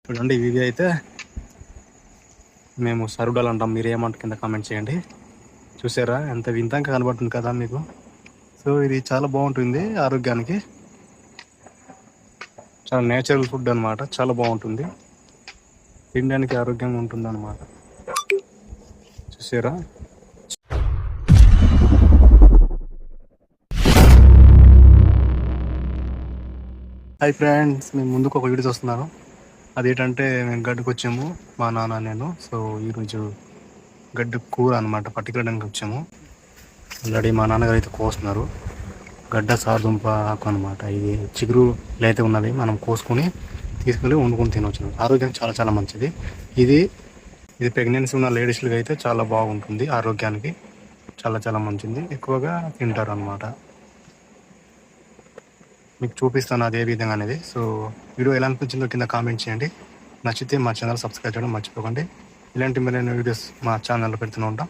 చూడండి ఈ వీడియో అయితే మేము సరుడాలు అంటాం, మీరు ఏమంటారు కింద కామెంట్ చేయండి. చూసారా ఎంత వింతంగా కనబడుతుంది కదా మీకు. సో ఇది చాలా బాగుంటుంది ఆరోగ్యానికి, చాలా నేచురల్ ఫుడ్ అనమాట. చాలా బాగుంటుంది తినడానికి, ఆరోగ్యంగా ఉంటుంది అనమాట. చూసారా. హాయ్ ఫ్రెండ్స్, మేము ముందుకు ఒక వీడియో చూస్తున్నాను. అదేంటంటే మేము గడ్డకు వచ్చాము, మా నాన్న నేను. సో ఈరోజు గడ్డ కూర అనమాట పట్టుకెళ్ళడానికి వచ్చాము. ఆల్రెడీ మా నాన్నగారు అయితే కోస్తున్నారు. గడ్డ సారదుంప ఆకు అనమాట. ఇది చిగురు లేతే ఉన్నది, మనం కోసుకొని తీసుకెళ్ళి వండుకొని తినవచ్చు. ఆరోగ్యానికి చాలా చాలా మంచిది. ఇది ప్రెగ్నెన్సీ ఉన్న లేడీస్కి అయితే చాలా బాగుంటుంది, ఆరోగ్యానికి చాలా చాలా మంచిది. ఎక్కువగా తింటారు అనమాట. మీకు చూపిస్తాను అది ఏ విధంగా అనేది. సో వీడియో ఎలా అనిపించిందో కింద కామెంట్ చేయండి. నచ్చితే మా ఛానల్ సబ్స్క్రైబ్ చేయడం మర్చిపోకండి. ఇలాంటి మరిన్ని వీడియోస్ మా ఛానల్లో పెడుతూనే ఉంటాం.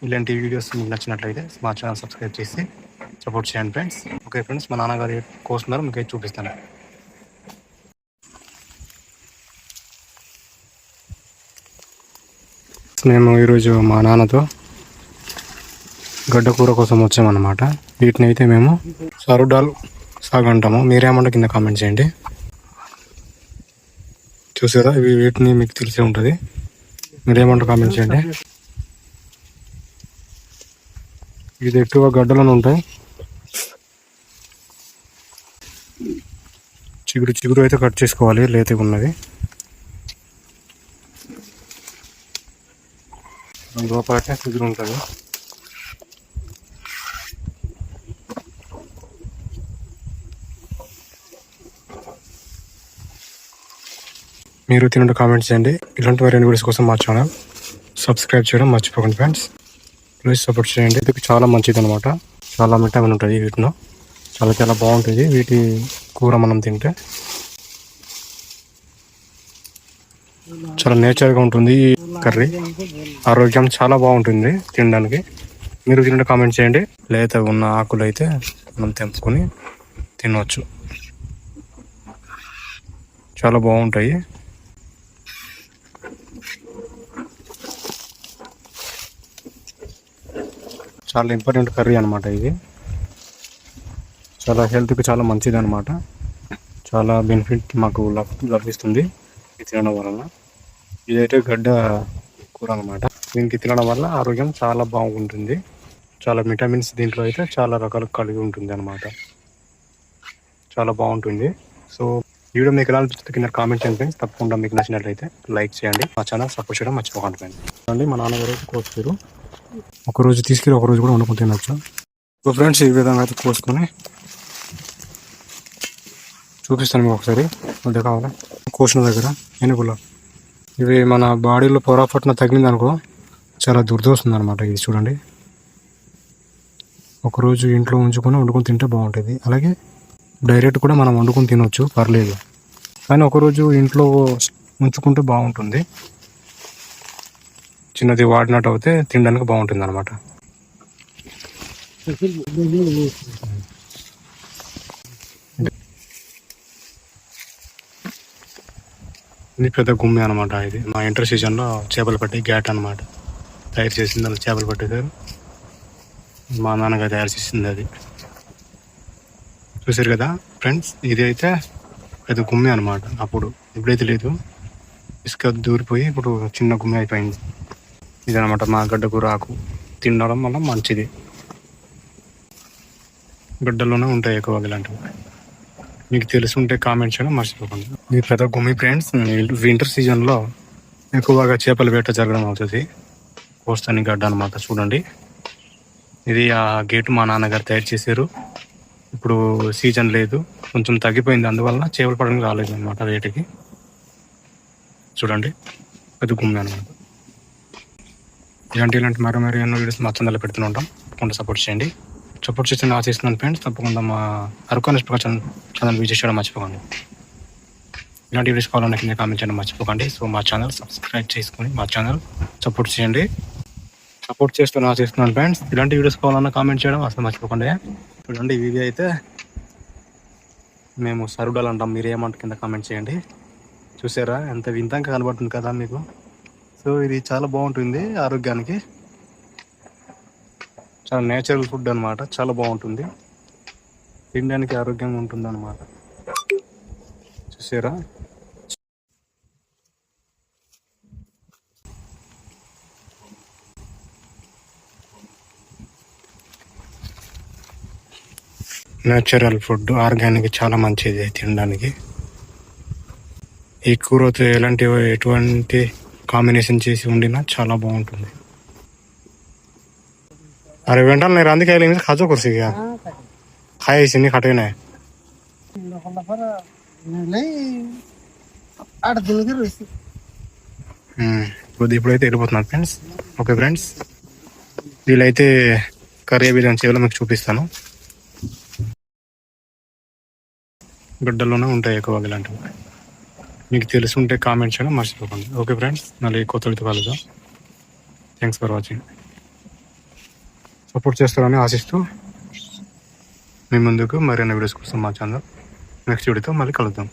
ఇలాంటి వీడియోస్ మీకు నచ్చినట్లయితే మా ఛానల్ సబ్స్క్రైబ్ చేసి సపోర్ట్ చేయండి ఫ్రెండ్స్. ఓకే ఫ్రెండ్స్, మా నాన్నగారు కోస్తున్నారు, మీకు అయితే చూపిస్తాను. మేము ఈరోజు మా నాన్నతో గడ్డ కూర కోసం వచ్చామన్నమాట. వీటిని అయితే మేము సరుడాల్ సాగు అంటాము, మీరేమంటే కింద కామెంట్ చేయండి. చూసారా, వీటిని మీకు తెలిసే ఉంటుంది, మీరేమంటారు కామెంట్ చేయండి. ఇది ఎక్కువ గడ్డలను ఉంటాయి. చిగురు అయితే కట్ చేసుకోవాలి, లేతగా ఉన్నది. లోపలైతే చిగురు ఉంటుంది. మీరు తినండి, కామెంట్ చేయండి. ఇలాంటి మరిన్ని వీడియోస్ కోసం మా ఛానల్ సబ్స్క్రైబ్ చేయడం మర్చిపోకండి ఫ్రెండ్స్. ప్లీజ్ సపోర్ట్ చేయండి. ఇది చాలా మంచిది అనమాట. చాలా విటమిన్ ఉంటుంది వీటిలో, చాలా చాలా బాగుంటుంది వీటి కూర మనం తింటే. చాలా నేచర్గా ఉంటుంది ఈ కర్రీ, ఆరోగ్యం చాలా బాగుంటుంది తినడానికి. మీరు తినండి, కామెంట్ చేయండి. లేత ఉన్న ఆకులు అయితే మనం తెంపుకొని తినవచ్చు, చాలా బాగుంటాయి. చాలా ఇంపార్టెంట్ కర్రీ అనమాట ఇది. చాలా హెల్త్కి చాలా మంచిది అనమాట. చాలా బెనిఫిట్ మాకు లభిస్తుంది ఇది తినడం వలన. ఇదైతే గడ్డ కూర అనమాట. దీనికి తినడం వల్ల ఆరోగ్యం చాలా బాగుంటుంది. చాలా విటమిన్స్ దీంట్లో అయితే చాలా రకాలు కలిగి ఉంటుంది అనమాట. చాలా బాగుంటుంది. సో వీడియో మీకు ఎలా అనిపిస్తుంది కింద కామెంట్ చేయండి ఫ్రెండ్స్. తప్పకుండా మీకు నచ్చినట్లయితే లైక్ చేయండి, మా ఛానల్ సపోర్ట్ చేయడం మర్చిపోకండి ఫ్రెండ్స్. అండి మా నాన్నగారు కోసుకురు, ఒకరోజు తీసుకెళ్ళి ఒకరోజు కూడా వండుకొని తినచ్చు. సో ఫ్రెండ్స్, ఈ విధంగా అయితే కోసుకొని చూపిస్తాను మీకు ఒకసారి. వద్ద కావాలా కోసిన దగ్గర ఎనుగులో ఇవి మన బాడీలో పొరపాటున తగిలింది అనుకో చాలా దుర్దోస్తుంది అనమాట. ఇది చూడండి, ఒకరోజు ఇంట్లో ఉంచుకొని వండుకొని తింటే బాగుంటుంది. అలాగే డైరెక్ట్ కూడా మనం వండుకొని తినవచ్చు, పర్లేదు. కానీ ఒకరోజు ఇంట్లో ఉంచుకుంటే బాగుంటుంది. చిన్నది వాడినట్టు అయితే తినడానికి బాగుంటుంది అనమాట. ఇది పెద్ద గుమ్మి అనమాట. ఇది మా ఇంటర్ సీజన్లో చేపలు పట్టి గ్యాట్ అనమాట తయారు చేసింది. అలా చేపలు పట్టేశారు, మా నాన్నగారు తయారు చేసింది అది. చూసారు కదా ఫ్రెండ్స్, ఇది అయితే పెద్ద గుమ్మి అనమాట. అప్పుడు ఇప్పుడైతే లేదు, ఇసుక దూరిపోయి ఇప్పుడు చిన్న గుమ్మి అయిపోయింది. ఇదనమాట మా గడ్డ కూర ఆకు. తినడం వల్ల మంచిది, గడ్డల్లోనే ఉంటాయి ఎక్కువగా ఇలాంటివి. మీకు తెలిసి ఉంటే కామెంట్ చేయడం మర్చిపోకండి. ఇది పెద్ద గుమ్మి ఫ్రెండ్స్. వింటర్ సీజన్లో ఎక్కువగా చేపల వేట జరగడం అవుతుంది. కోస్తాని గడ్డ అనమాట. చూడండి, ఇది ఆ గేటు మా నాన్నగారు తయారు చేశారు. ఇప్పుడు సీజన్ లేదు, కొంచెం తగ్గిపోయింది, అందువల్ల చేపలు పడడానికి రాలేదు అనమాట వేటకి. చూడండి, పెద్ద గుమ్మి అనమాట. ఇలాంటి మరి ఎన్నో వీడియోస్ మా ఛానల్లో పెడుతూ ఉంటాం. తప్పకుండా సపోర్ట్ చేయండి. సపోర్ట్ చేసి ఆశిస్తున్నాను ఫ్రెండ్స్. తప్పకుండా మా అరకు ఛానల్ విజిట్ చేయడం మర్చిపోకండి. ఇలాంటి వీడియోస్ కావాలన్నా కింద కామెంట్ చేయడం మర్చిపోకండి. సో మా ఛానల్ సబ్స్క్రైబ్ చేసుకొని మా ఛానల్ సపోర్ట్ చేయండి. సపోర్ట్ చేస్తూ ఆశిస్తున్నాను ఫ్రెండ్స్. ఇలాంటి వీడియోస్ కావాలన్నా కామెంట్ చేయడం అసలు మర్చిపోకండి. చూడండి, ఈ వీడియో అయితే మేము సరుడాలు అంటాం, మీరు ఏమంటారు కింద కామెంట్ చేయండి. చూసారా ఎంత వింతంగా కనబడుతుంది కదా మీకు. సో ఇది చాలా బాగుంటుంది ఆరోగ్యానికి. చాలా నేచురల్ ఫుడ్ అనమాట. చాలా బాగుంటుంది తినడానికి, ఆరోగ్యంగా ఉంటుంది అనమాట. చూసారా నేచురల్ ఫుడ్, ఆర్గానిక్ చాలా మంచిది తినడానికి. ఈ కూరతో ఎటువంటి కాంబినేషన్ చేసి వండినా చాలా బాగుంటుంది. अरे बेटा नहीं रांधी खाई लेंगे खाजो कुर्सी क्या खाए इसी नहीं खटे ना ఇప్పుడైతే వెళ్ళిపోతున్నాను ఫ్రెండ్స్. ఓకే ఫ్రెండ్స్, వీళ్ళైతే కర్రీ ఏ విధంగా చేయాలో మీకు చూపిస్తాను. గడ్డల్లోనే ఉంటాయి ఎక్కువగా ఇలాంటివి. మీకు తెలిసి ఉంటే కామెంట్ చేయడం మర్చిపోకండి. ఓకే ఫ్రెండ్స్, మళ్ళీ కొత్తతో కలుద్దాం. Thanks for watching. సపోర్ట్ చేస్తారని ఆశిస్తూ మీ ముందుకు మరిన్ని వీడియోస్ కోసం మా ఛానల్ నెక్స్ట్ వీడియోతో మళ్ళీ కలుద్దాం.